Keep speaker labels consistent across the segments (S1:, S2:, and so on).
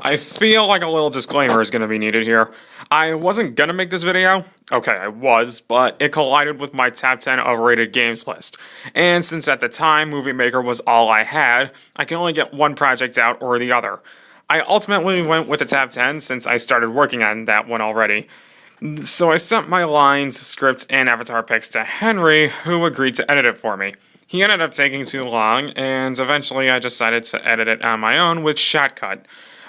S1: I feel like a little disclaimer is going to be needed here. I wasn't going to make this video. Okay, I was, but it collided with my top 10 overrated games list. And since at the time Movie Maker was all I had, I can only get one project out or the other. I ultimately went with the top 10 since I started working on that one already. So I sent my lines, scripts, and avatar pics to Henry, who agreed to edit it for me. He ended up taking too long, and eventually I decided to edit it on my own with Shotcut.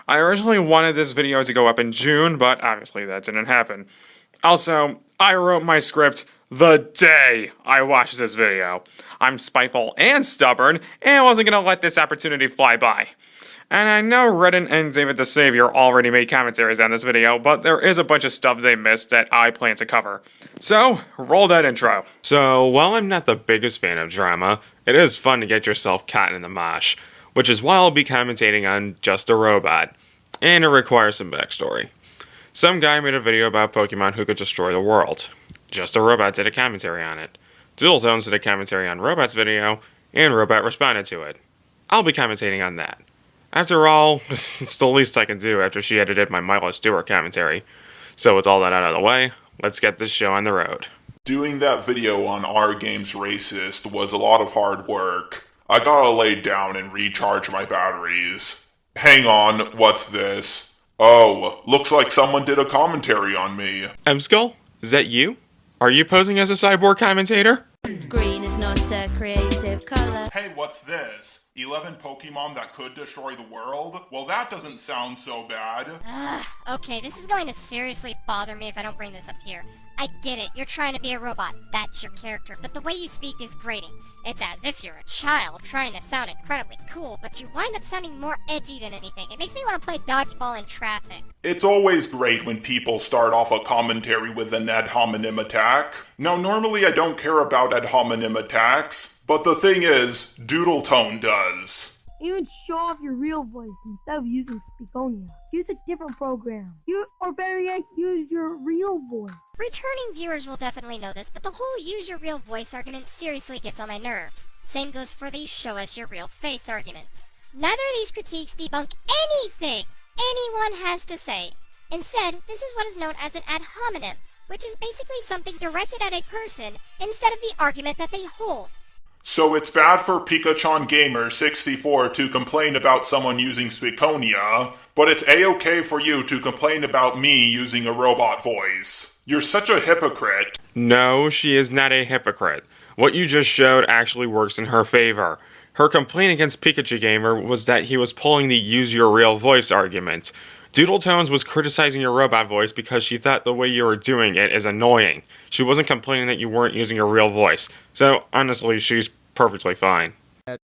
S1: I originally wanted this video to go up in June, but obviously that didn't happen. Also, I wrote my script the day I watched this video. I'm spiteful and stubborn, and I wasn't going to let this opportunity fly by. And I know Redden and David the Savior already made commentaries on this video, but there is a bunch of stuff they missed that I plan to cover. So, roll that intro. So, while I'm not the biggest fan of drama, it is fun to get yourself caught in the mosh, which is why I'll be commentating on Just a Robot, and it requires some backstory. Some guy made a video about Pokemon who could destroy the world. Just a Robot did a commentary on it. Doodletones did a commentary on Robot's video, and Robot responded to it. I'll be commentating on that. After all, it's the least I can do after she edited my Milo Stewart commentary. So with all that out of the way, let's get this show on the road.
S2: Doing that video on Our Game's Racist was a lot of hard work. I gotta lay down and recharge my batteries. Hang on, what's this? Oh, looks like someone did a commentary on me.
S1: M-Skull? Is that you? Are you posing as a cyborg commentator?
S3: Green is not a creative color.
S2: Hey, what's this? 11 Pokemon that could destroy the world? Well, that doesn't sound so bad.
S4: Okay, this is going to seriously bother me if I don't bring this up here. I get it, you're trying to be a robot, that's your character, but the way you speak is grating. It's as if you're a child trying to sound incredibly cool, but you wind up sounding more edgy than anything. It makes me want to play dodgeball in traffic.
S2: It's always great when people start off a commentary with an ad hominem attack. Now, normally I don't care about ad hominem attacks, but the thing is, Doodletone does.
S5: Even show off your real voice instead of using Speakonia. Use a different program. Or better yet, use your real voice.
S4: Returning viewers will definitely know this, but the whole use your real voice argument seriously gets on my nerves. Same goes for the show us your real face argument. Neither of these critiques debunk anything anyone has to say. Instead, this is what is known as an ad hominem, which is basically something directed at a person instead of the argument that they hold.
S2: So it's bad for Pikachu Gamer 64 to complain about someone using Speakonia, but it's a-okay for you to complain about me using a robot voice. You're such a hypocrite.
S1: No, she is not a hypocrite. What you just showed actually works in her favor. Her complaint against Pikachu Gamer was that he was pulling the use your real voice argument. Doodletones was criticizing your robot voice because she thought the way you were doing it is annoying. She wasn't complaining that you weren't using your real voice. So, honestly, she's perfectly fine.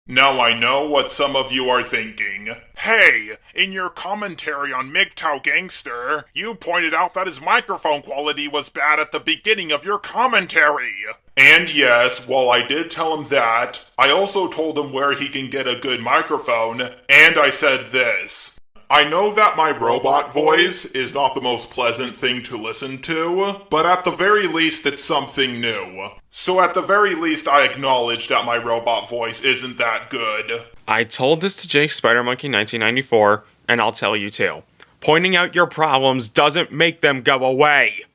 S2: Now I know what some of you are thinking. Hey, in your commentary on MGTOW Gangster, you pointed out that his microphone quality was bad at the beginning of your commentary. And yes, while I did tell him that, I also told him where he can get a good microphone, and I said this. I know that my robot voice is not the most pleasant thing to listen to, but at the very least it's something new. So at the very least I acknowledge that my robot voice isn't that good.
S1: I told this to Jake Spider-Monkey 1994, and I'll tell you too. Pointing out your problems doesn't make them go away.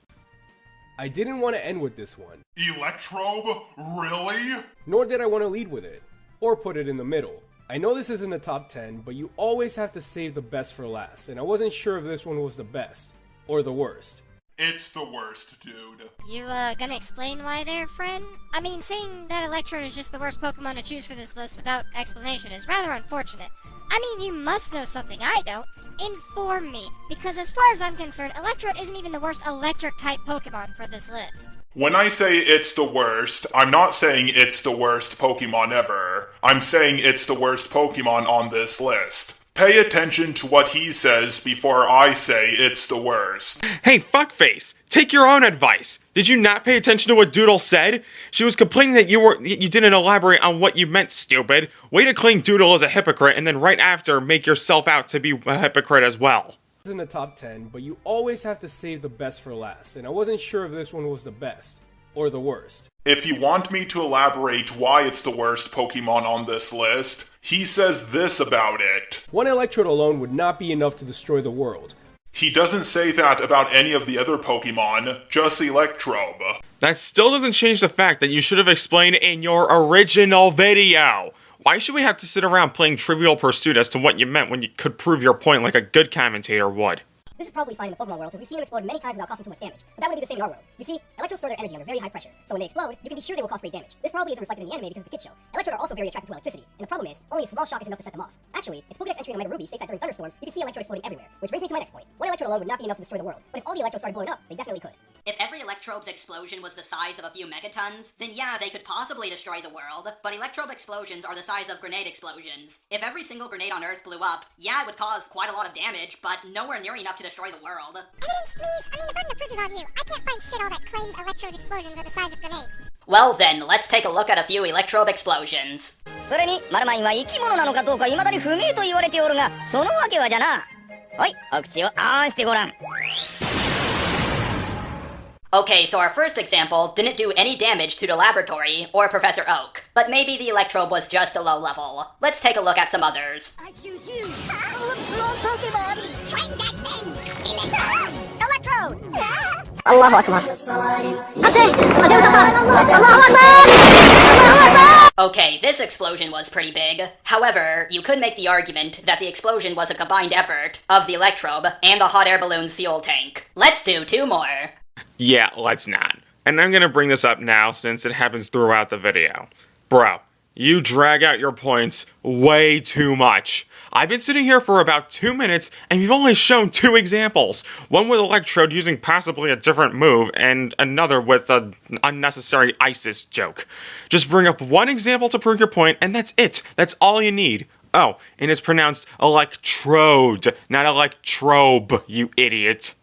S6: I didn't want to end with this one.
S2: Electrobe? Really?
S6: Nor did I want to lead with it, or put it in the middle. I know this isn't a top 10, but you always have to save the best for last, and I wasn't sure if this one was the best, or the worst.
S2: It's the worst, dude.
S4: You, gonna explain why there, friend? I mean, saying that Electrode is just the worst Pokemon to choose for this list without explanation is rather unfortunate. I mean, you must know something I don't. Inform me, because as far as I'm concerned, Electrode isn't even the worst electric-type Pokemon for this list.
S2: When I say it's the worst, I'm not saying it's the worst Pokemon ever. I'm saying it's the worst Pokemon on this list. Pay attention to what he says before I say it's the worst.
S1: Hey, fuckface! Take your own advice! Did you not pay attention to what Doodle said? She was complaining that you didn't elaborate on what you meant, stupid. Way to claim Doodle as a hypocrite and then right after make yourself out to be a hypocrite as well.
S6: This isn't a top 10, but you always have to save the best for last, and I wasn't sure if this one was the best, or the worst.
S2: If you want me to elaborate why it's the worst Pokemon on this list, he says this about it.
S6: One Electrode alone would not be enough to destroy the world.
S2: He doesn't say that about any of the other Pokemon, just Electrobe.
S1: That still doesn't change the fact that you should have explained in your original video. Why should we have to sit around playing Trivial Pursuit as to what you meant when you could prove your point like a good commentator would?
S7: This is probably fine in the Pokemon world, since we've seen them explode many times without causing too much damage. But that wouldn't be the same in our world. You see, Electrodes store their energy under very high pressure, so when they explode, you can be sure they will cause great damage. This probably isn't reflected in the anime because it's a kid's show. Electrode are also very attracted to electricity, and the problem is, only a small shock is enough to set them off. Actually, its Pokedex entry in Omega Ruby states that during thunderstorms, you can see Electrode exploding everywhere, which brings me to my next point. One Electrode alone would not be enough to destroy the world, but if all the Electrodes started blowing up, they definitely could.
S8: If every Electrobe's explosion was the size of a few megatons, then yeah, they could possibly destroy the world, but Electrobe explosions are the size of grenade explosions. If every single grenade on Earth blew up, yeah, it would cause quite a lot of damage, but nowhere near enough to destroy the world.
S4: Evidence, please. I mean, the burden of proof is on you. I can't find shit all that claims Electrode's explosions are the size of grenades.
S8: Well then, let's take a look at a few Electrobe explosions.
S7: それに、マルマインは生き物なのかどうか未だに不明と言われておるが、そのわけはじゃな。はい、お口をあーんしてごらん。
S8: Okay, so our first example didn't do any damage to the laboratory or Professor Oak, but maybe the Electrobe was just a low level. Let's take a look at some others.
S7: I choose you! Wrong Pokemon!
S4: Try that thing!
S7: Electrode!
S4: Allahu Akbar.
S8: Okay, this explosion was pretty big. However, you could make the argument that the explosion was a combined effort of the Electrobe and the hot air balloon's fuel tank. Let's do 2 more.
S1: Yeah, let's not. And I'm gonna bring this up now since it happens throughout the video. Bro, you drag out your points way too much. I've been sitting here for about 2 minutes and you've only shown 2 examples. One with Electrode using possibly a different move and another with an unnecessary ISIS joke. Just bring up 1 example to prove your point and that's it. That's all you need. Oh, and it's pronounced Electrode, not Electrobe, you idiot.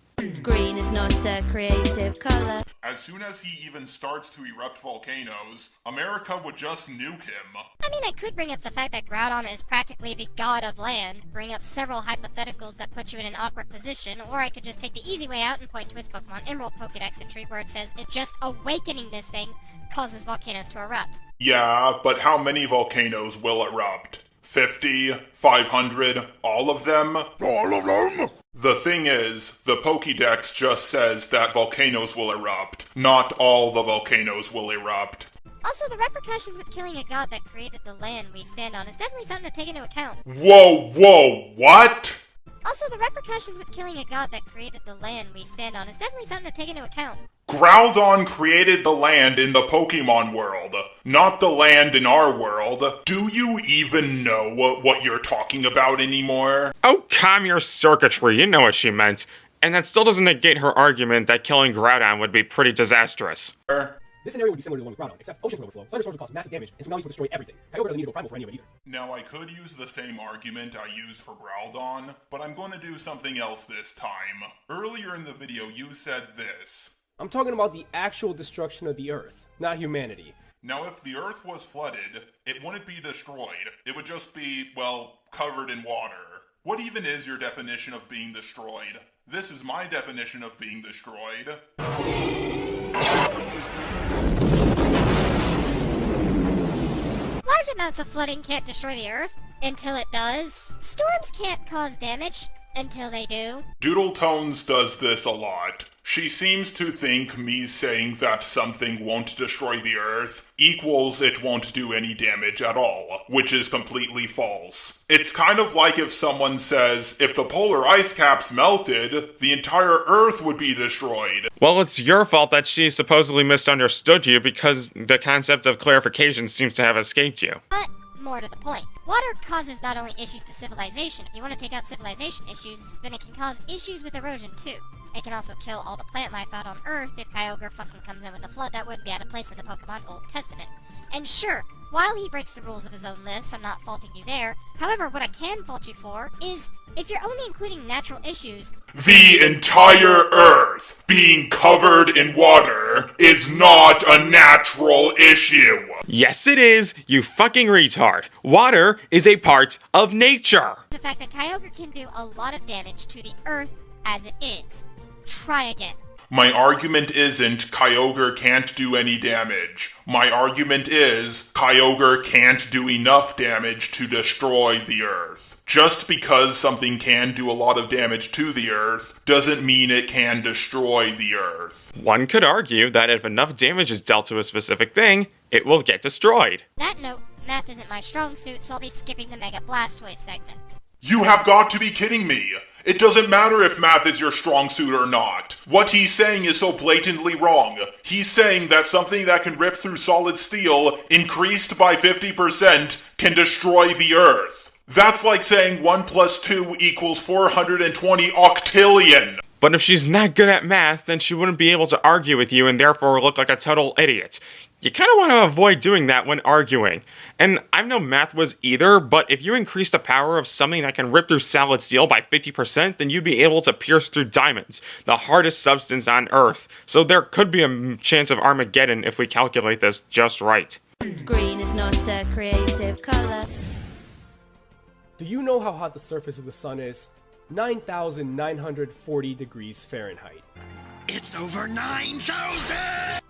S3: Green is not a creative color.
S2: As soon as he even starts to erupt volcanoes, America would just nuke him.
S4: I mean, I could bring up the fact that Groudon is practically the god of land, bring up several hypotheticals that put you in an awkward position, or I could just take the easy way out and point to its Pokemon Emerald Pokedex entry where it says it just awakening this thing causes volcanoes to erupt.
S2: Yeah, but how many volcanoes will erupt? 50? 500? All of them? All of them? The thing is, the Pokédex just says that volcanoes will erupt. Not all the volcanoes will erupt.
S4: Also, the repercussions of killing a god that created the land we stand on is definitely something to take into account.
S2: Whoa, what?
S4: Also, the repercussions of killing a god that created the land we stand on is definitely something to take into account.
S2: Groudon created the land in the Pokemon world, not the land in our world. Do you even know what you're talking about anymore?
S1: Oh, calm your circuitry, you know what she meant. And that still doesn't negate her argument that killing Groudon would be pretty disastrous.
S6: This scenario would be similar to the one with Groudon, except oceans would overflow, thunderstorms would cause massive damage, and tsunamis would destroy everything. Kyogre doesn't need to go primal for any of it either.
S2: Now, I could use the same argument I used for Groudon, but I'm going to do something else this time. Earlier in the video, you said this.
S6: I'm talking about the actual destruction of the Earth, not humanity.
S2: Now, if the Earth was flooded, it wouldn't be destroyed. It would just be, well, covered in water. What even is your definition of being destroyed? This is my definition of being destroyed.
S4: Large amounts of flooding can't destroy the Earth until it does. Storms can't cause damage until they do.
S2: Doodle Tones does this a lot. She seems to think me saying that something won't destroy the Earth equals it won't do any damage at all, which is completely false. It's kind of like if someone says, if the polar ice caps melted, the entire Earth would be destroyed.
S1: Well, it's your fault that she supposedly misunderstood you because the concept of clarification seems to have escaped you.
S4: But more to the point, water causes not only issues to civilization. If you want to take out civilization issues, then it can cause issues with erosion too. It can also kill all the plant life out on Earth. If Kyogre fucking comes in with a flood, that wouldn't be out of place in the Pokemon Old Testament. And sure, while he breaks the rules of his own list, I'm not faulting you there. However, what I can fault you for is, if you're only including natural issues,
S2: the entire Earth being covered in water is not a natural issue.
S1: Yes, it is, you fucking retard. Water is a part of nature.
S4: the fact that Kyogre can do a lot of damage to the Earth as it is. Try again.
S2: My argument isn't Kyogre can't do any damage. My argument is Kyogre can't do enough damage to destroy the Earth. Just because something can do a lot of damage to the Earth doesn't mean it can destroy the Earth.
S1: One could argue that if enough damage is dealt to a specific thing, it will get destroyed.
S4: That note, math isn't my strong suit, so I'll be skipping the Mega Blastoise segment.
S2: You have got to be kidding me! It doesn't matter if math is your strong suit or not. What he's saying is so blatantly wrong. He's saying that something that can rip through solid steel, increased by 50%, can destroy the Earth. That's like saying 1 plus 2 equals 420 octillion.
S1: But if she's not good at math, then she wouldn't be able to argue with you and therefore look like a total idiot. You kind of want to avoid doing that when arguing. And I'm no math whiz either, but if you increase the power of something that can rip through solid steel by 50%, then you'd be able to pierce through diamonds, the hardest substance on Earth. So there could be a chance of Armageddon if we calculate this just right.
S3: Green is not a creative color.
S6: Do you know how hot the surface of the sun is? 9,940 degrees Fahrenheit.
S9: It's over 9,000!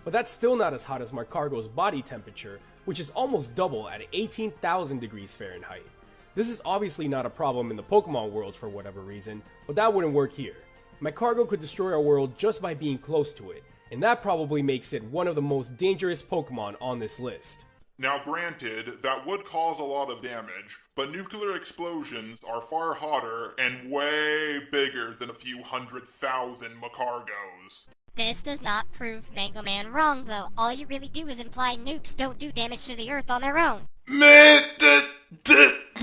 S6: But that's still not as hot as Macargo's body temperature, which is almost double at 18,000 degrees Fahrenheit. This is obviously not a problem in the Pokemon world for whatever reason, but that wouldn't work here. Macargo could destroy our world just by being close to it, and that probably makes it one of the most dangerous Pokemon on this list.
S2: Now granted, that would cause a lot of damage, but nuclear explosions are far hotter and way bigger than a few 100,000 Macargos.
S4: This does not prove Mango Man wrong, though. All you really do is imply nukes don't do damage to the Earth on their own.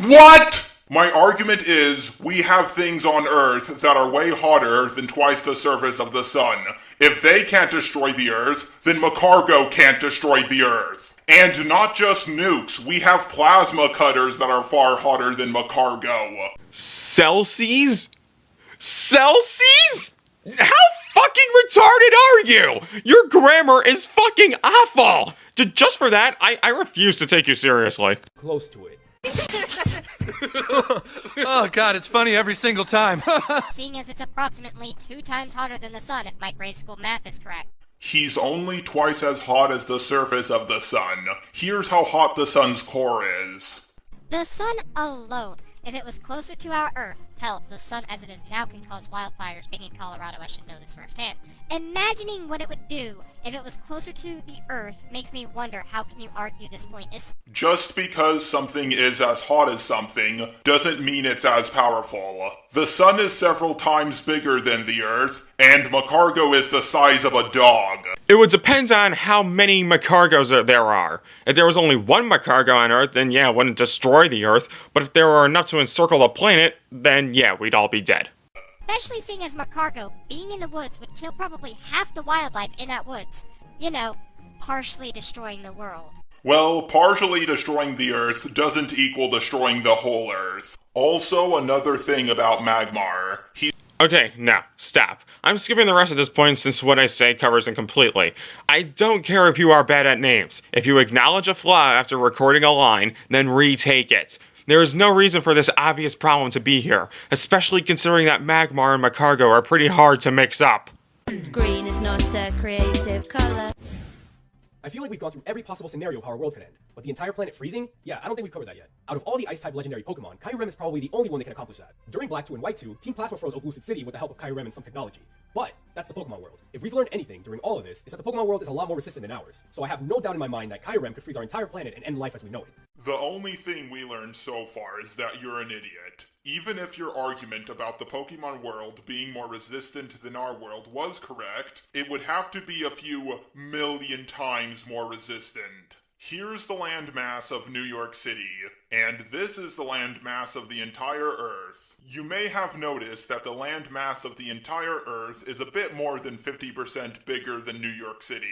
S2: What? My argument is, we have things on Earth that are way hotter than twice the surface of the sun. If they can't destroy the Earth, then Macargo can't destroy the Earth. And not just nukes, we have plasma cutters that are far hotter than Macargo.
S1: Celsius? Celsius? How fucking retarded are you? Your grammar is fucking awful! Just for that, I refuse to take you seriously.
S6: Close to it.
S10: Oh god, it's funny every single time.
S4: Seeing as it's approximately 2 times hotter than the sun, if my grade school math is correct.
S2: He's only twice as hot as the surface of the sun. Here's how hot the sun's core is.
S4: The sun alone, if it was closer to our Earth, hell, the sun as it is now can cause wildfires. Being in Colorado, I should know this firsthand. Imagining what it would do if it was closer to the Earth makes me wonder how can you argue this point is.
S2: Just because something is as hot as something doesn't mean it's as powerful. The sun is several times bigger than the Earth, and Macargo is the size of a dog.
S1: It would depend on how many Macargos there are. If there was only one Macargo on Earth, then yeah, it wouldn't destroy the Earth. But if there were enough to encircle the planet, then yeah, we'd all be dead.
S4: Especially seeing as Macargo, being in the woods would kill probably half the wildlife in that woods. You know, partially destroying the world.
S2: Well, partially destroying the Earth doesn't equal destroying the whole Earth. Also, another thing about Magmar.
S1: Okay, now, stop. I'm skipping the rest of this point since what I say covers it completely. I don't care if you are bad at names. If you acknowledge a flaw after recording a line, then retake it. There is no reason for this obvious problem to be here, especially considering that Magmar and Macargo are pretty hard to mix up.
S3: Green is not a creative color.
S6: I feel like we've gone through every possible scenario of how our world could end, but the entire planet freezing? Yeah, I don't think we've covered that yet. Out of all the Ice-type legendary Pokemon, Kyurem is probably the only one that can accomplish that. During Black 2 and White 2, Team Plasma froze Opelucid City with the help of Kyurem and some technology. But that's the Pokemon world. If we've learned anything during all of this, it's that the Pokemon world is a lot more resistant than ours. So I have no doubt in my mind that Kyurem could freeze our entire planet and end life as we know it.
S2: The only thing we learned so far is that you're an idiot. Even if your argument about the Pokemon world being more resistant than our world was correct, it would have to be a few million times more resistant. Here's the landmass of New York City, and this is the landmass of the entire Earth. You may have noticed that the landmass of the entire Earth is a bit more than 50% bigger than New York City.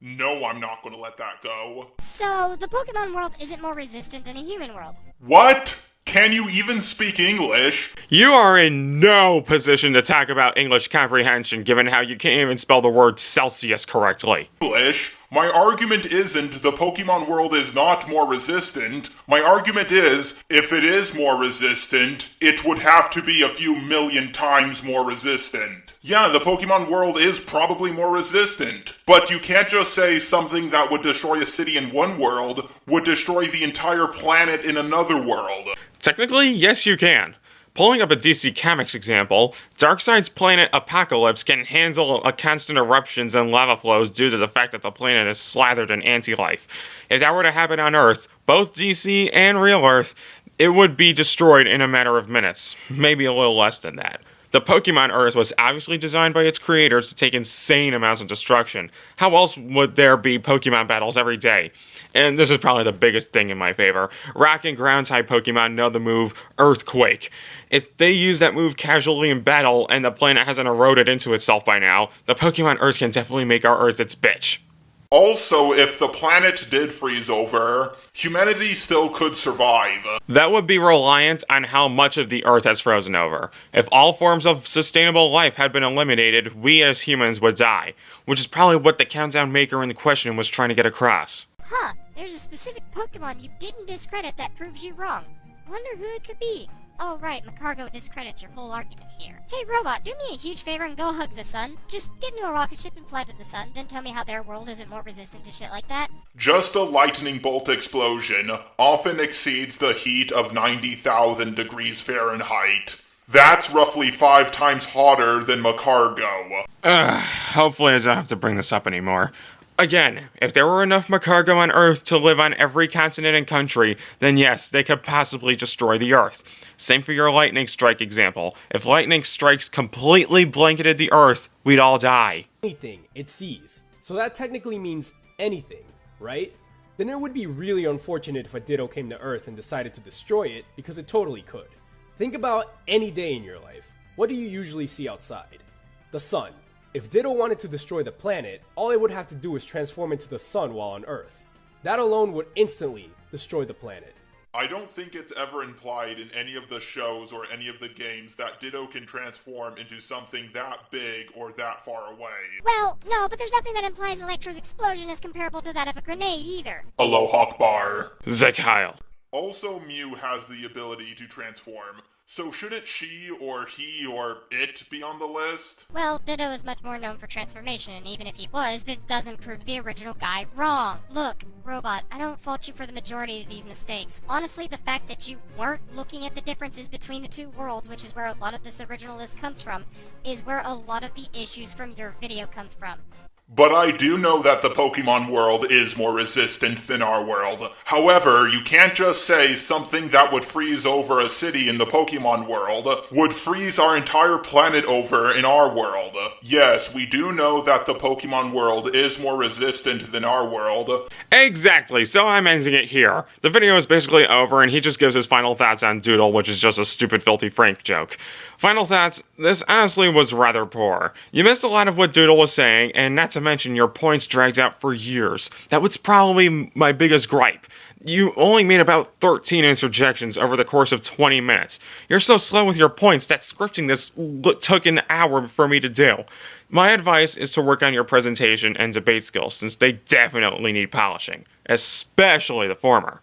S2: No, I'm not going to let that go.
S4: So, the Pokemon world isn't more resistant than the human world.
S2: What? Can you even speak English?
S1: You are in no position to talk about English comprehension given how you can't even spell the word Celsius correctly.
S2: English? My argument isn't the Pokemon world is not more resistant. My argument is, if it is more resistant, it would have to be a few million times more resistant. Yeah, the Pokemon world is probably more resistant, but you can't just say something that would destroy a city in one world would destroy the entire planet in another world.
S1: Technically, yes you can. Pulling up a DC Comics example, Darkseid's planet Apocalypse can handle constant eruptions and lava flows due to the fact that the planet is slathered in anti-life. If that were to happen on Earth, both DC and real Earth, it would be destroyed in a matter of minutes. Maybe a little less than that. The Pokemon Earth was obviously designed by its creators to take insane amounts of destruction. How else would there be Pokemon battles every day? And this is probably the biggest thing in my favor. Rock and ground type Pokemon know the move Earthquake. If they use that move casually in battle and the planet hasn't eroded into itself by now, the Pokemon Earth can definitely make our Earth its bitch.
S2: Also, if the planet did freeze over, humanity still could survive.
S1: That would be reliant on how much of the Earth has frozen over. If all forms of sustainable life had been eliminated, we as humans would die, which is probably what the countdown maker in the question was trying to get across.
S4: Huh, there's a specific Pokemon you didn't discredit that proves you wrong. Wonder who it could be. Oh right, Macargo discredits your whole argument here. Hey Robot, do me a huge favor and go hug the sun. Just get into a rocket ship and fly to the sun, then tell me how their world isn't more resistant to shit like that.
S2: Just a lightning bolt explosion often exceeds the heat of 90,000 degrees Fahrenheit. That's roughly 5 times hotter than Macargo.
S1: Hopefully I don't have to bring this up anymore. Again, if there were enough Macargo on Earth to live on every continent and country, then yes, they could possibly destroy the Earth. Same for your lightning strike example. If lightning strikes completely blanketed the Earth, we'd all die.
S6: Anything it sees. So that technically means anything, right? Then it would be really unfortunate if a Ditto came to Earth and decided to destroy it, because it totally could. Think about any day in your life. What do you usually see outside? The sun. If Ditto wanted to destroy the planet, all it would have to do is transform into the sun while on Earth. That alone would instantly destroy the planet.
S2: I don't think it's ever implied in any of the shows or any of the games that Ditto can transform into something that big or that far away.
S4: Well, no, but there's nothing that implies Electro's explosion is comparable to that of a grenade either.
S2: Aloha Bar.
S1: Zekyle.
S2: Also, Mew has the ability to transform, so shouldn't she or he or it be on the list?
S4: Well, Ditto is much more known for transformation, and even if he was, this doesn't prove the original guy wrong. Look, Robot, I don't fault you for the majority of these mistakes. Honestly, the fact that you weren't looking at the differences between the two worlds, which is where a lot of this original list comes from, is where a lot of the issues from your video comes from.
S2: But I do know that the Pokemon world is more resistant than our world. However, you can't just say something that would freeze over a city in the Pokemon world would freeze our entire planet over in our world. Yes, we do know that the Pokemon world is more resistant than our world.
S1: Exactly, so I'm ending it here. The video is basically over and he just gives his final thoughts on Doodle, which is just a stupid Filthy Frank joke. Final thoughts, this honestly was rather poor. You missed a lot of what Doodle was saying, and not to mention your points dragged out for years. That was probably my biggest gripe. You only made about 13 interjections over the course of 20 minutes. You're so slow with your points that scripting this took an hour for me to do. My advice is to work on your presentation and debate skills, since they definitely need polishing. Especially the former.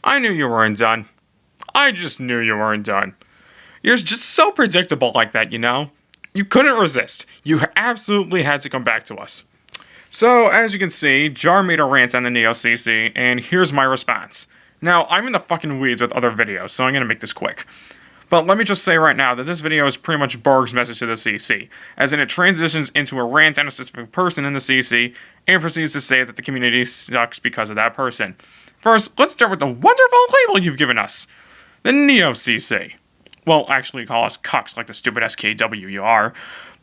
S1: I knew you weren't done. I just knew you weren't done. You're just so predictable like that, you know? You couldn't resist. You absolutely had to come back to us. So, as you can see, Jar made a rant on the Neo CC, and here's my response. Now, I'm in the fucking weeds with other videos, so I'm gonna make this quick. But let me just say right now that this video is pretty much Borg's message to the CC, as in it transitions into a rant on a specific person in the CC, and proceeds to say that the community sucks because of that person. First, let's start with the wonderful label you've given us, the Neo CC. Well, actually you call us cucks like the stupid SKW you are,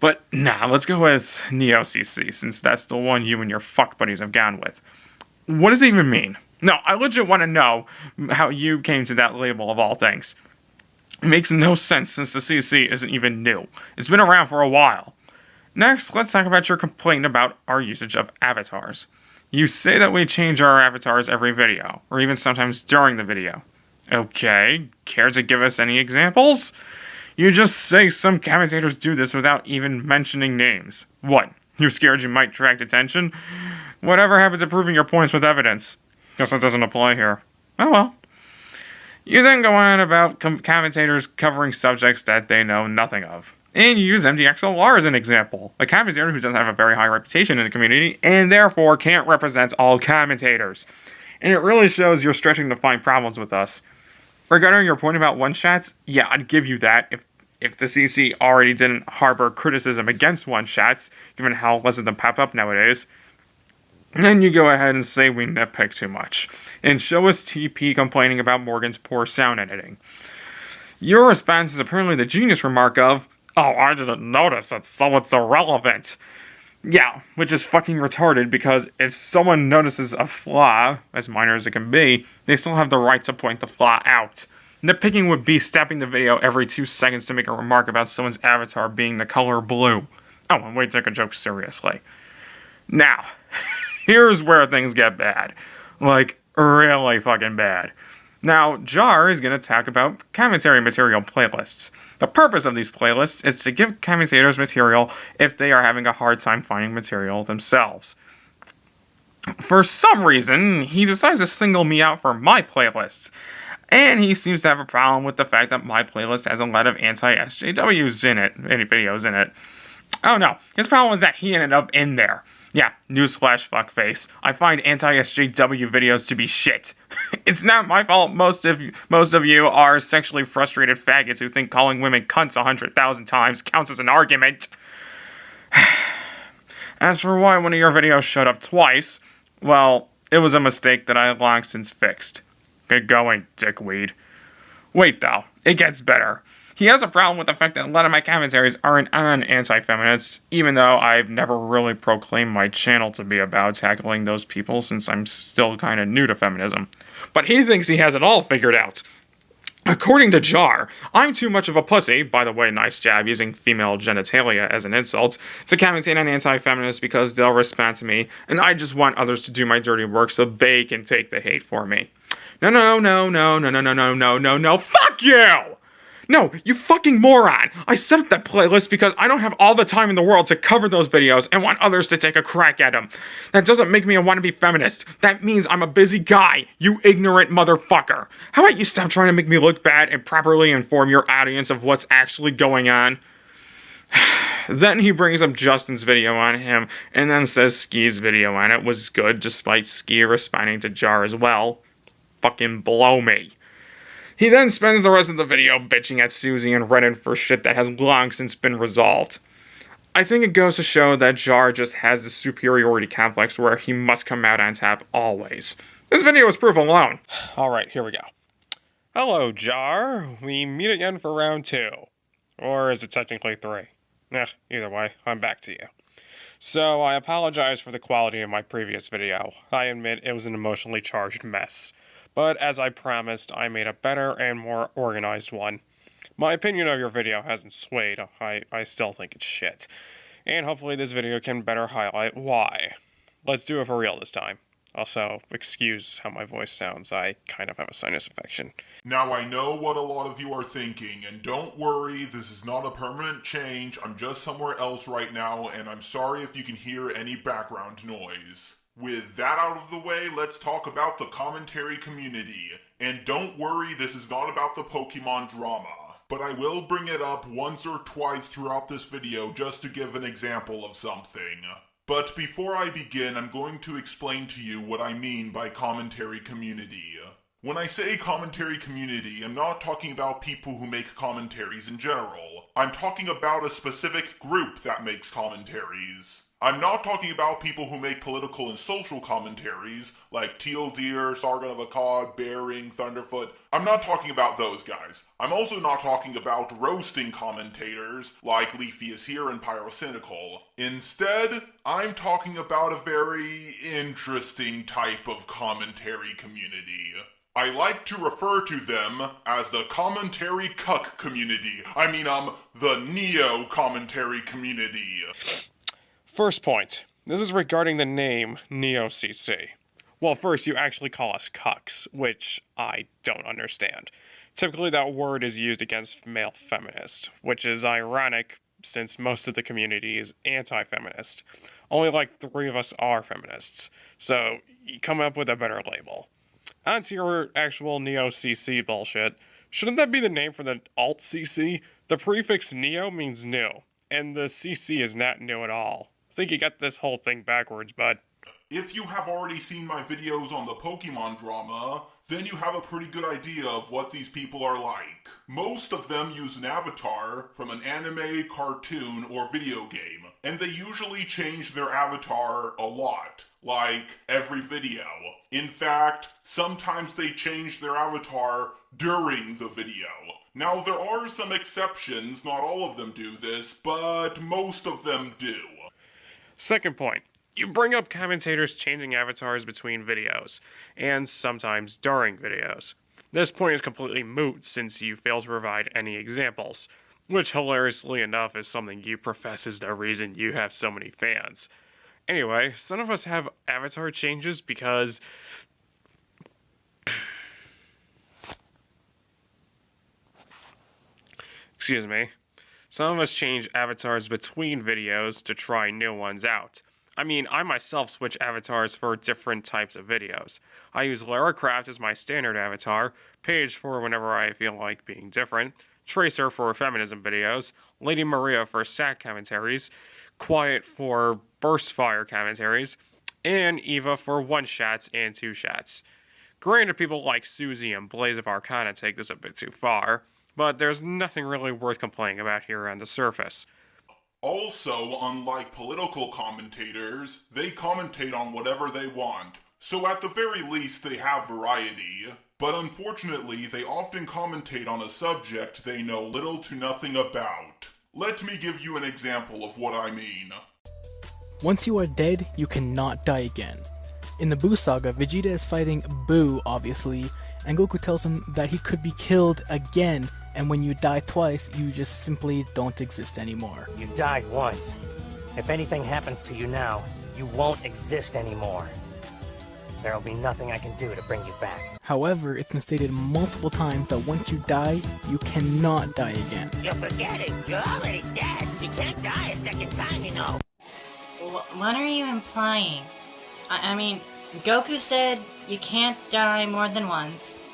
S1: but nah, let's go with Neo CC, since that's the one you and your fuck buddies have gone with. What does it even mean? No, I legit want to know how you came to that label of all things. It makes no sense since the CC isn't even new. It's been around for a while. Next, let's talk about your complaint about our usage of avatars. You say that we change our avatars every video, or even sometimes during the video. Okay, care to give us any examples? You just say some commentators do this without even mentioning names. What? You're scared you might attract attention? Whatever happens to proving your points with evidence? Guess that doesn't apply here. Oh well. You then go on about commentators covering subjects that they know nothing of. And you use MDXLR as an example, a commentator who doesn't have a very high reputation in the community, and therefore can't represent all commentators. And it really shows you're stretching to find problems with us. Regarding your point about one-shots, yeah, I'd give you that if the CC already didn't harbor criticism against one-shots, given how less of them pop up nowadays. Then you go ahead and say we nitpick too much, and show us TP complaining about Morgan's poor sound editing. Your response is apparently the genius remark of, "Oh, I didn't notice it, so it's irrelevant." Yeah, which is fucking retarded, because if someone notices a flaw, as minor as it can be, they still have the right to point the flaw out. Nitpicking would be stopping the video every 2 seconds to make a remark about someone's avatar being the color blue. Oh, and wait, take a joke seriously. Now, here's where things get bad. Like, really fucking bad. Now, Jar is going to talk about commentary material playlists. The purpose of these playlists is to give commentators material if they are having a hard time finding material themselves. For some reason, he decides to single me out for my playlists. And he seems to have a problem with the fact that my playlist has a lot of anti-SJWs in it, any videos in it. Oh no, his problem is that he ended up in there. Yeah, newsflash fuckface. I find anti-SJW videos to be shit. It's not my fault most of you are sexually frustrated faggots who think calling women cunts 100,000 times counts as an argument. As for why one of your videos showed up twice, well, it was a mistake that I have long since fixed. Good going, dickweed. Wait though, it gets better. He has a problem with the fact that a lot of my commentaries aren't on anti-feminists, even though I've never really proclaimed my channel to be about tackling those people since I'm still kind of new to feminism. But he thinks he has it all figured out. According to Jar, I'm too much of a pussy, by the way, nice job using female genitalia as an insult, to commentate on anti-feminists because they'll respond to me, and I just want others to do my dirty work so they can take the hate for me. No, fuck you! No, you fucking moron! I set up that playlist because I don't have all the time in the world to cover those videos and want others to take a crack at them. That doesn't make me a wannabe feminist. That means I'm a busy guy, you ignorant motherfucker. How about you stop trying to make me look bad and properly inform your audience of what's actually going on? Then he brings up Justin's video on him, and then says Ski's video on it was good despite Ski responding to Jar as well. Fucking blow me. He then spends the rest of the video bitching at Susie and Reddit for shit that has long since been resolved. I think it goes to show that Jar just has this superiority complex where he must come out on top always. This video is proof alone. Alright, here we go. Hello, Jar. We meet again for round 2. Or is it technically 3? Either way, I'm back to you. So, I apologize for the quality of my previous video. I admit it was an emotionally charged mess. But as I promised, I made a better and more organized one. My opinion of your video hasn't swayed. I still think it's shit. And hopefully this video can better highlight why. Let's do it for real this time. Also, excuse how my voice sounds. I kind of have a sinus infection.
S2: Now I know what a lot of you are thinking, and don't worry, this is not a permanent change. I'm just somewhere else right now, and I'm sorry if you can hear any background noise. With that out of the way, let's talk about the commentary community. And don't worry, this is not about the Pokemon drama. But I will bring it up once or twice throughout this video just to give an example of something. But before I begin, I'm going to explain to you what I mean by commentary community. When I say commentary community, I'm not talking about people who make commentaries in general. I'm talking about a specific group that makes commentaries. I'm not talking about people who make political and social commentaries, like Teal Deer, Sargon of Akkad, Bearing, Thunderfoot. I'm not talking about those guys. I'm also not talking about roasting commentators, like Leafy is Here and Pyrocynical. Instead, I'm talking about a very interesting type of commentary community. I like to refer to them as the commentary cuck community. The neo-commentary community.
S1: First point. This is regarding the name NeoCC. Well, first, you actually call us cucks, which I don't understand. Typically, that word is used against male feminists, which is ironic since most of the community is anti-feminist. Only like 3 of us are feminists, so you come up with a better label. On to your actual neo-CC bullshit. Shouldn't that be the name for the alt-CC? The prefix neo means new, and the CC is not new at all. I think you got this whole thing backwards, bud.
S2: If you have already seen my videos on the Pokemon drama, then you have a pretty good idea of what these people are like. Most of them use an avatar from an anime, cartoon, or video game, and they usually change their avatar a lot, like every video. In fact, sometimes they change their avatar during the video. Now, there are some exceptions, not all of them do this, but most of them do.
S1: Second point. You bring up commentators changing avatars between videos, and sometimes during videos. This point is completely moot since you fail to provide any examples, which hilariously enough is something you profess is the reason you have so many fans. Anyway, some of us have avatar changes because... Excuse me. Some of us change avatars between videos to try new ones out. I mean, I myself switch avatars for different types of videos. I use Lara Croft as my standard avatar, Paige for whenever I feel like being different, Tracer for feminism videos, Lady Maria for SAC commentaries, Quiet for burst fire commentaries, and Eva for one-shots and two-shots. Granted, people like Susie and Blaze of Arcana take this a bit too far, but there's nothing really worth complaining about here on the surface.
S2: Also, unlike political commentators, they commentate on whatever they want, so at the very least they have variety. But unfortunately, they often commentate on a subject they know little to nothing about. Let me give you an example of what I mean.
S11: Once you are dead, you cannot die again. In the Buu saga, Vegeta is fighting Buu, obviously, and Goku tells him that he could be killed again, and when you die twice, you just simply don't exist anymore.
S12: You died once. If anything happens to you now, you won't exist anymore. There'll be nothing I can do to bring you back.
S11: However, it's been stated multiple times that once you die, you cannot die again.
S13: You're forgetting, you're already dead. You can't die a second time, you know.
S14: What are you implying? I mean, Goku said you can't die more than once.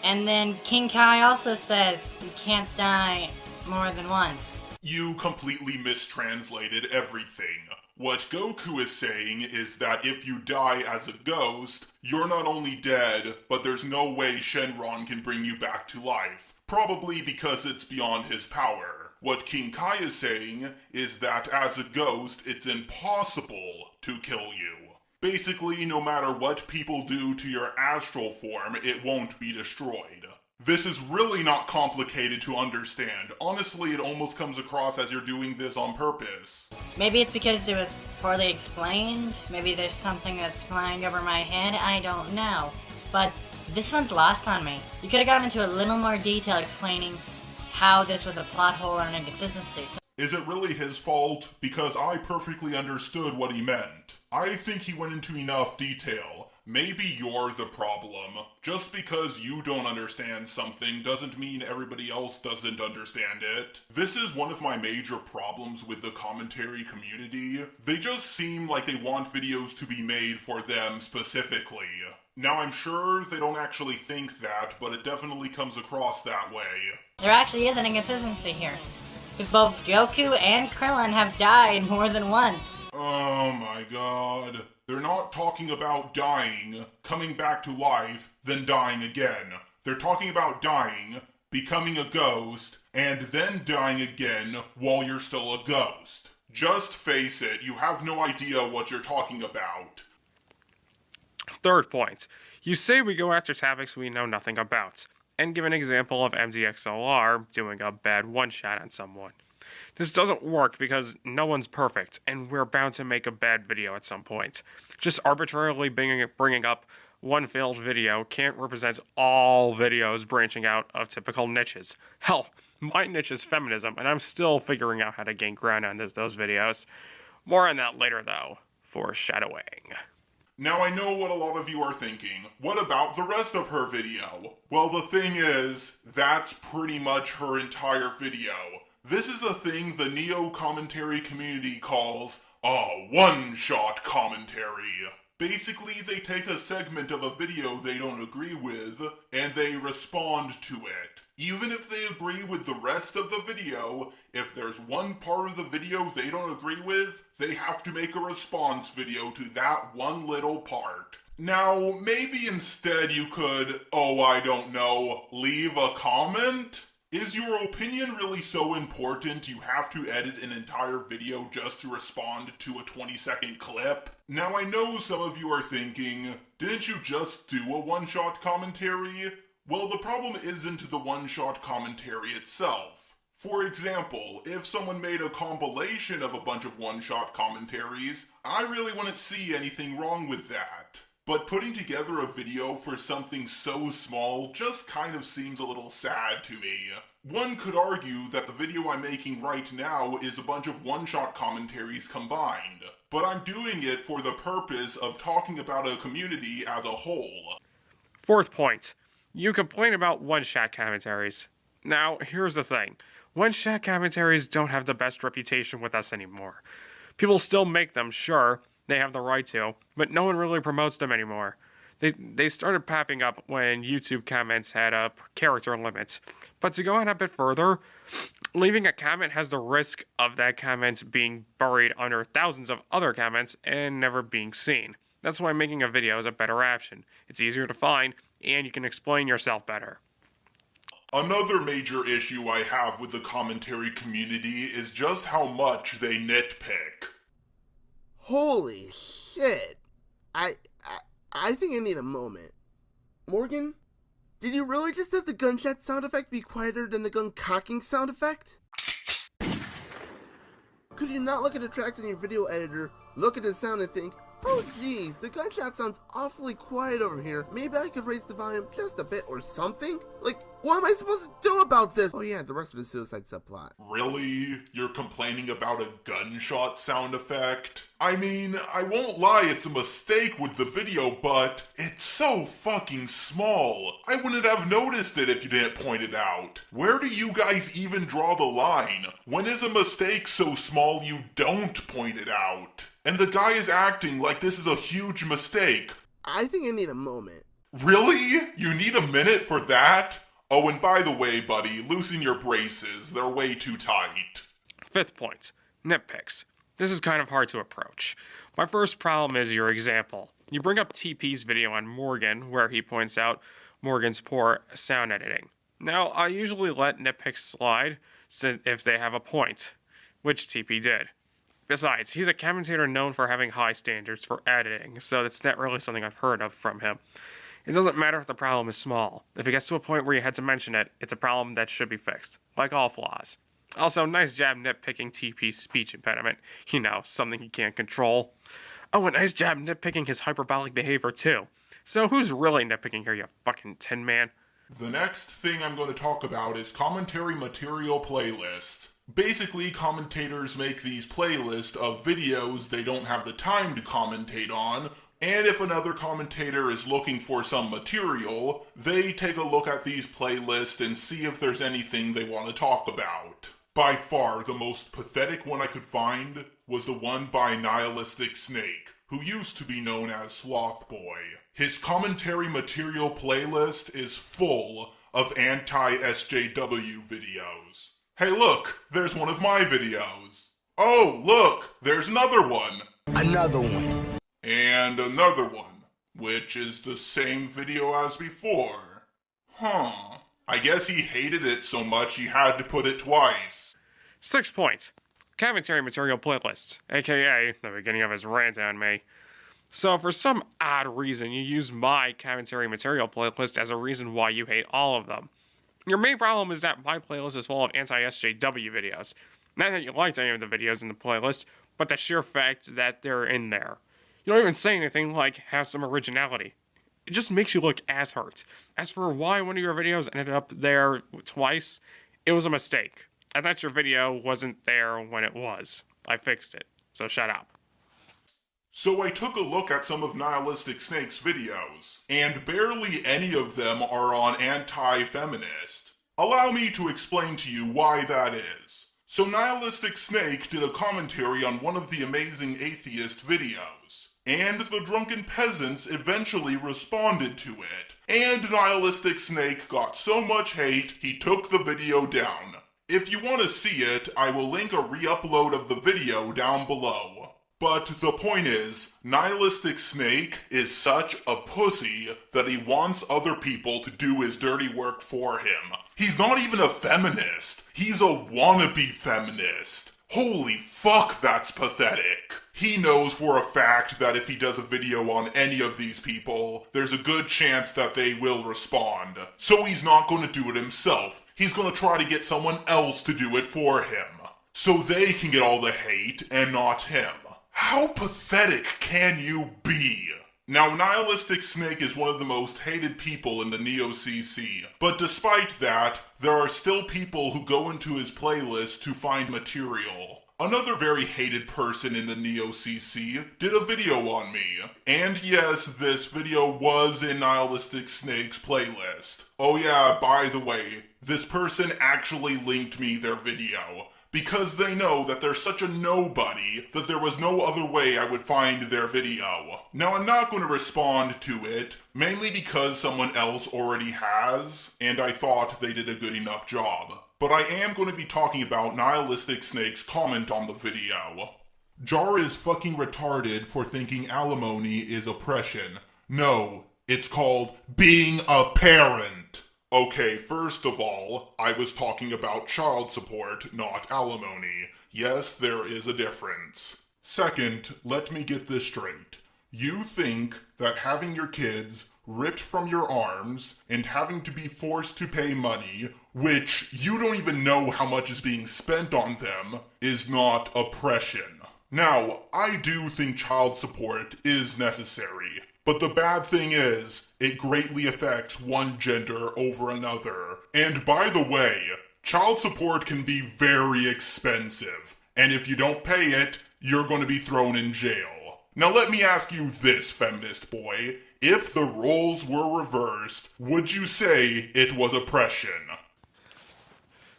S14: And then King Kai also says you can't die more than once.
S2: You completely mistranslated everything. What Goku is saying is that if you die as a ghost, you're not only dead, but there's no way Shenron can bring you back to life. Probably because it's beyond his power. What King Kai is saying is that as a ghost, it's impossible to kill you. Basically, no matter what people do to your astral form, it won't be destroyed. This is really not complicated to understand. Honestly, it almost comes across as you're doing this on purpose.
S14: Maybe it's because it was poorly explained. Maybe there's something that's flying over my head. I don't know. But this one's lost on me. You could have gone into a little more detail explaining how this was a plot hole or an inconsistency.
S2: Is it really his fault? Because I perfectly understood what he meant. I think he went into enough detail. Maybe you're the problem. Just because you don't understand something doesn't mean everybody else doesn't understand it. This is one of my major problems with the commentary community. They just seem like they want videos to be made for them specifically. Now, I'm sure they don't actually think that, but it definitely comes across that way.
S14: There actually is an inconsistency here. Because both Goku and Krillin have died more than once.
S2: Oh my god. They're not talking about dying, coming back to life, then dying again. They're talking about dying, becoming a ghost, and then dying again while you're still a ghost. Just face it, you have no idea what you're talking about.
S1: Third point. You say we go after topics we know nothing about, and give an example of MDXLR doing a bad one-shot on someone. This doesn't work because no one's perfect, and we're bound to make a bad video at some point. Just arbitrarily bringing up one failed video can't represent all videos branching out of typical niches. Hell, my niche is feminism, and I'm still figuring out how to gain ground on those videos. More on that later, though. Foreshadowing.
S2: Now I know what a lot of you are thinking. What about the rest of her video? Well, the thing is, that's pretty much her entire video. This is a thing the Neo commentary community calls a one-shot commentary. Basically, they take a segment of a video they don't agree with, and they respond to it. Even if they agree with the rest of the video, if there's one part of the video they don't agree with, they have to make a response video to that one little part. Now, maybe instead you could, oh, I don't know, leave a comment? Is your opinion really so important you have to edit an entire video just to respond to a 20-second clip? Now I know some of you are thinking, didn't you just do a one-shot commentary? Well, the problem isn't the one-shot commentary itself. For example, if someone made a compilation of a bunch of one-shot commentaries, I really wouldn't see anything wrong with that. But putting together a video for something so small just kind of seems a little sad to me. One could argue that the video I'm making right now is a bunch of one-shot commentaries combined, but I'm doing it for the purpose of talking about a community as a whole.
S1: Fourth point. You complain about one-shot commentaries. Now, here's the thing. One-shot commentaries don't have the best reputation with us anymore. People still make them, sure. They have the right to, but no one really promotes them anymore. They started popping up when YouTube comments had a character limit. But to go on a bit further, leaving a comment has the risk of that comment being buried under thousands of other comments and never being seen. That's why making a video is a better option. It's easier to find, and you can explain yourself better.
S2: Another major issue I have with the commentary community is just how much they nitpick.
S15: Holy shit. I think I need a moment. Morgan, did you really just have the gunshot sound effect be quieter than the gun cocking sound effect? Could you not look at the tracks in your video editor, look at the sound and think, oh geez, the gunshot sounds awfully quiet over here. Maybe I could raise the volume just a bit or something? Like, what am I supposed to do about this? Oh yeah, the rest of the suicide subplot.
S2: Really? You're complaining about a gunshot sound effect? I mean, I won't lie, it's a mistake with the video, but it's so fucking small. I wouldn't have noticed it if you didn't point it out. Where do you guys even draw the line? When is a mistake so small you don't point it out? And the guy is acting like this is a huge mistake.
S15: I think I need a moment.
S2: Really? You need a minute for that? Oh, and by the way, buddy, loosen your braces. They're way too tight.
S1: Fifth point. Nitpicks. This is kind of hard to approach. My first problem is your example. You bring up TP's video on Morgan, where he points out Morgan's poor sound editing. Now, I usually let nitpicks slide if they have a point, which TP did. Besides, he's a commentator known for having high standards for editing, so that's not really something I've heard of from him. It doesn't matter if the problem is small. If it gets to a point where you had to mention it, it's a problem that should be fixed, like all flaws. Also, nice job nitpicking TP's speech impediment. You know, something he can't control. Oh, and nice job nitpicking his hyperbolic behavior, too. So who's really nitpicking here, you fucking Tin Man?
S2: The next thing I'm going to talk about is commentary material playlists. Basically, commentators make these playlists of videos they don't have the time to commentate on, and if another commentator is looking for some material, they take a look at these playlists and see if there's anything they want to talk about. By far, the most pathetic one I could find was the one by Nihilistic Snake, who used to be known as Sloth Boy. His commentary material playlist is full of anti-SJW videos. Hey look, there's one of my videos. Oh, look, there's another one.
S15: Another one.
S2: And another one, which is the same video as before. Huh. I guess he hated it so much he had to put it twice.
S1: 6th point. Commentary material playlists, aka the beginning of his rant on me. So for some odd reason, you use my commentary material playlist as a reason why you hate all of them. Your main problem is that my playlist is full of anti-SJW videos. Not that you liked any of the videos in the playlist, but the sheer fact that they're in there. You don't even say anything like, have some originality. It just makes you look ass hurt. As for why one of your videos ended up there twice, it was a mistake. I thought your video wasn't there when it was. I fixed it, so shut up.
S2: So I took a look at some of Nihilistic Snake's videos, and barely any of them are on anti-feminist. Allow me to explain to you why that is. So Nihilistic Snake did a commentary on one of the Amazing Atheist videos, and the Drunken Peasants eventually responded to it, and Nihilistic Snake got so much hate he took the video down. If you want to see it, I will link a re-upload of the video down below. But the point is, Nihilistic Snake is such a pussy that he wants other people to do his dirty work for him. He's not even a feminist. He's a wannabe feminist. Holy fuck, that's pathetic. He knows for a fact that if he does a video on any of these people, there's a good chance that they will respond. So he's not going to do it himself. He's going to try to get someone else to do it for him. So they can get all the hate and not him. How pathetic can you be? Now, Nihilistic Snake is one of the most hated people in the Neo-CC, but despite that, there are still people who go into his playlist to find material. Another very hated person in the Neo-CC did a video on me, and yes, this video was in Nihilistic Snake's playlist. Oh yeah, by the way, this person actually linked me their video, because they know that they're such a nobody that there was no other way I would find their video. Now, I'm not going to respond to it, mainly because someone else already has, and I thought they did a good enough job. But I am going to be talking about Nihilistic Snake's comment on the video. Jar is fucking retarded for thinking alimony is oppression. No, it's called being a parent. Okay, first of all, I was talking about child support, not alimony. Yes, there is a difference. Second, let me get this straight. You think that having your kids ripped from your arms and having to be forced to pay money, which you don't even know how much is being spent on them, is not oppression. Now, I do think child support is necessary. But the bad thing is, it greatly affects one gender over another. And by the way, child support can be very expensive. And if you don't pay it, you're going to be thrown in jail. Now let me ask you this, feminist boy. If the roles were reversed, would you say it was oppression?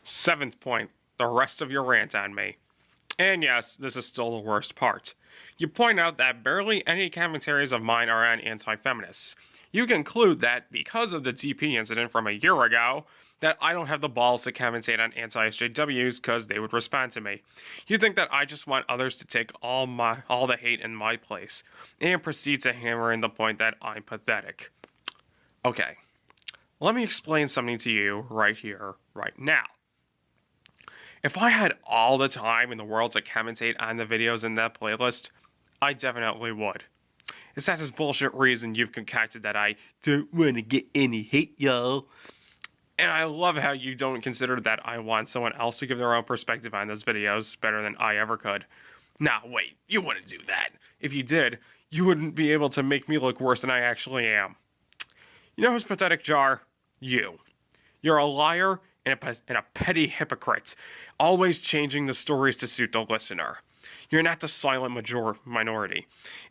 S1: 7th point, the rest of your rant on me. And yes, this is still the worst part. You point out that barely any commentaries of mine are on anti-feminists. You conclude that because of the TP incident from a year ago, that I don't have the balls to commentate on anti-SJWs because they would respond to me. You think that I just want others to take all the hate in my place, and proceed to hammer in the point that I'm pathetic. Okay, let me explain something to you right here, right now. If I had all the time in the world to commentate on the videos in that playlist, I definitely would. It's not this bullshit reason you've concocted that I don't want to get any hate, y'all. And I love how you don't consider that I want someone else to give their own perspective on those videos better than I ever could. Nah, wait, you wouldn't do that. If you did, you wouldn't be able to make me look worse than I actually am. You know who's pathetic, Jar? You. You're a liar and a petty hypocrite, always changing the stories to suit the listener. You're not the silent minority,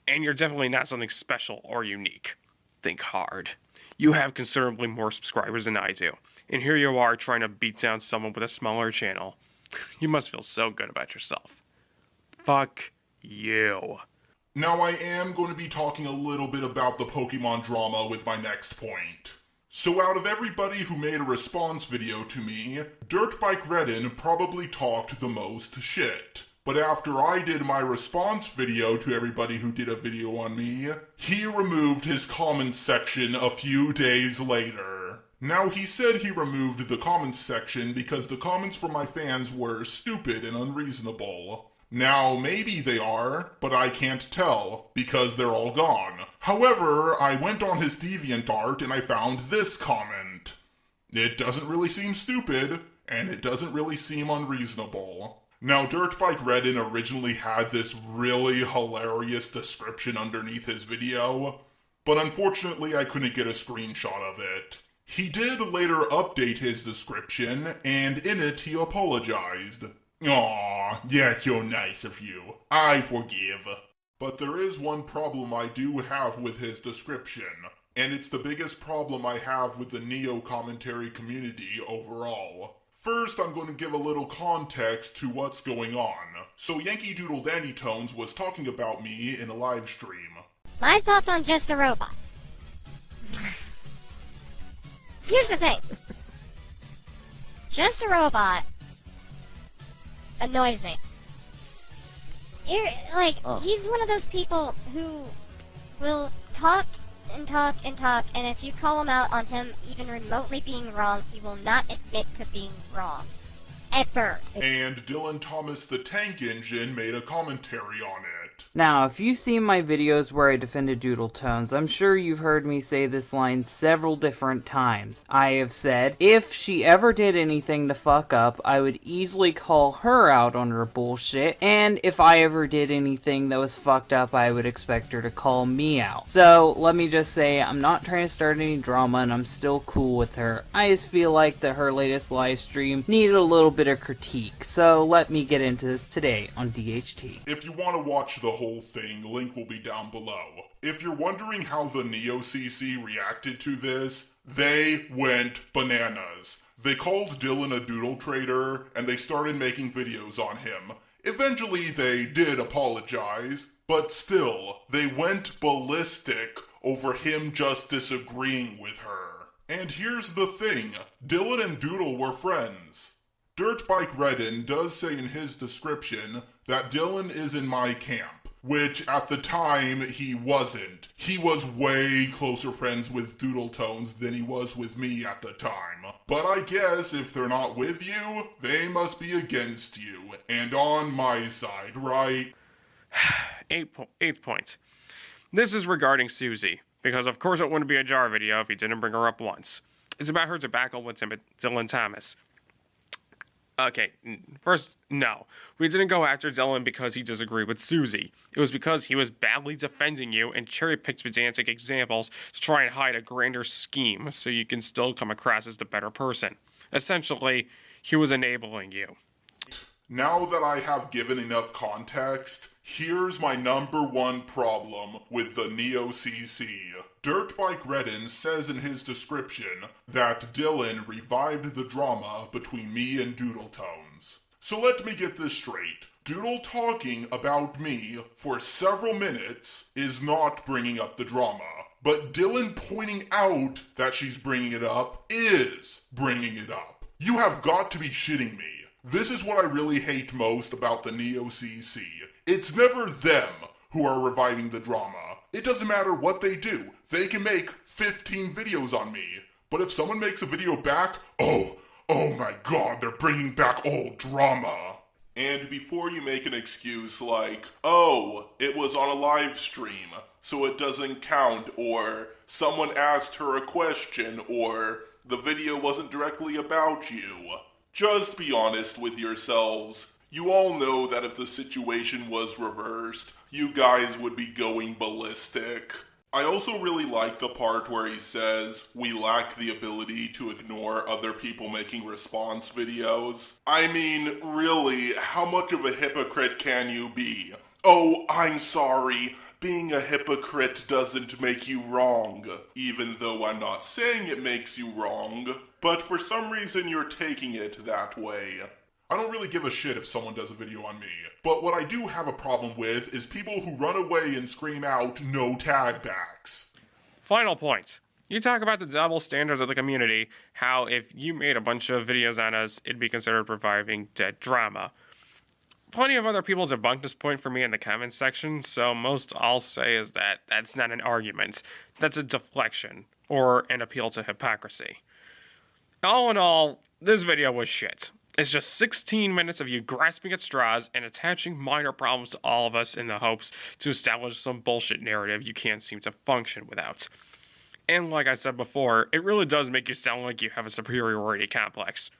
S1: and you're definitely not something special or unique. Think hard. You have considerably more subscribers than I do, and here you are trying to beat down someone with a smaller channel. You must feel so good about yourself. Fuck you.
S2: Now I am going to be talking a little bit about the Pokemon drama with my next point. So out of everybody who made a response video to me, Dirtbike Redden probably talked the most shit. But after I did my response video to everybody who did a video on me, he removed his comments section a few days later. Now he said he removed the comments section because the comments from my fans were stupid and unreasonable. Now maybe they are, but I can't tell, because they're all gone. However, I went on his DeviantArt and I found this comment. It doesn't really seem stupid, and it doesn't really seem unreasonable. Now, Dirtbike Redden originally had this really hilarious description underneath his video, but unfortunately I couldn't get a screenshot of it. He did later update his description, and in it he apologized. Aww, yeah, so nice of you. I forgive. But there is one problem I do have with his description, and it's the biggest problem I have with the Neo commentary community overall. First, I'm going to give a little context to what's going on. So Yankee Doodle Dandy Tones was talking about me in a live stream.
S4: My thoughts on Just a Robot. Here's the thing. Just a Robot annoys me. He's one of those people who will talk and talk and talk, and if you call him out on him even remotely being wrong, he will not admit to being wrong. Ever.
S2: And Dylan Thomas the Tank Engine made a commentary on it.
S16: Now, if you've seen my videos where I defended Doodle Tones, I'm sure you've heard me say this line several different times. I have said, if she ever did anything to fuck up, I would easily call her out on her bullshit, and if I ever did anything that was fucked up, I would expect her to call me out. So, let me just say, I'm not trying to start any drama, and I'm still cool with her. I just feel like that her latest live stream needed a little bit of critique, so let me get into this today on DHT.
S2: If you want to watch the whole thing, link will be down below. If you're wondering how the Neo CC reacted to this, they went bananas. They called Dylan a doodle trader, and they started making videos on him. Eventually they did apologize, but still, they went ballistic over him just disagreeing with her. And here's the thing, Dylan and Doodle were friends. Dirtbike Redden does say in his description that Dylan is in my camp, which at the time he wasn't. He was way closer friends with Doodle Tones than he was with me at the time. But I guess if they're not with you, they must be against you, and on my side, right?
S1: Eighth point. This is regarding Susie, because of course it wouldn't be a jar video if he didn't bring her up once. It's about her debacle with Dylan Thomas. Okay, first, no. We didn't go after Dylan because he disagreed with Susie. It was because he was badly defending you and cherry-picked pedantic examples to try and hide a grander scheme so you can still come across as the better person. Essentially, he was enabling you.
S2: Now that I have given enough context, here's my number one problem with the Neo CC. Dirtbike Redden says in his description that Dylan revived the drama between me and Doodle Tones. So let me get this straight. Doodle talking about me for several minutes is not bringing up the drama. But Dylan pointing out that she's bringing it up is bringing it up. You have got to be shitting me. This is what I really hate most about the Neo CC. It's never them who are reviving the drama. It doesn't matter what they do. They can make 15 videos on me. But if someone makes a video back, oh my god, they're bringing back old drama. And before you make an excuse like, oh, it was on a live stream, so it doesn't count, or someone asked her a question, or the video wasn't directly about you, just be honest with yourselves. You all know that if the situation was reversed, you guys would be going ballistic. I also really like the part where he says, we lack the ability to ignore other people making response videos. I mean, really, how much of a hypocrite can you be? Oh, I'm sorry. Being a hypocrite doesn't make you wrong. Even though I'm not saying it makes you wrong. But for some reason you're taking it that way. I don't really give a shit if someone does a video on me. But what I do have a problem with is people who run away and scream out, no tag backs.
S1: Final point. You talk about the double standards of the community, how if you made a bunch of videos on us, it'd be considered reviving dead drama. Plenty of other people debunked this point for me in the comments section, so most I'll say is that that's not an argument. That's a deflection, or an appeal to hypocrisy. All in all, this video was shit. It's just 16 minutes of you grasping at straws and attaching minor problems to all of us in the hopes to establish some bullshit narrative you can't seem to function without. And like I said before, it really does make you sound like you have a superiority complex.